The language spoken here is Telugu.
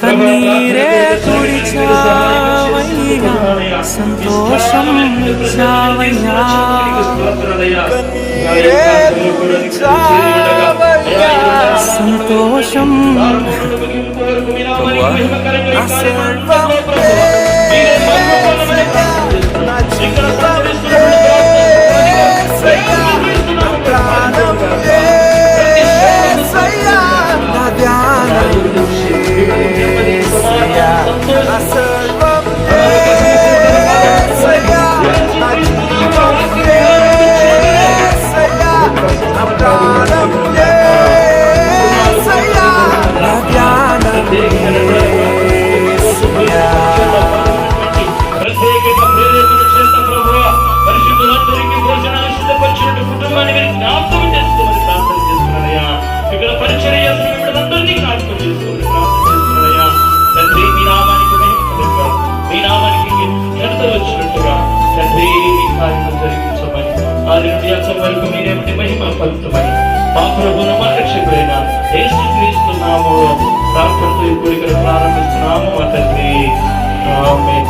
కన్నీరే తుడిచావయ్యా, సంతోషం ఇచ్చావయ్యా. కన్నీరే తుడిచావయ్యా, సంతోషం వరకు మీరేమిటి మహిమ పలుకుతామని మా ప్రభువును మా రక్షకుడైన యేసుక్రీస్తు నామములో ప్రార్థనతో ఈ కోరికను ప్రారంభిస్తున్నాము మా తండ్రి. ఆమేన్.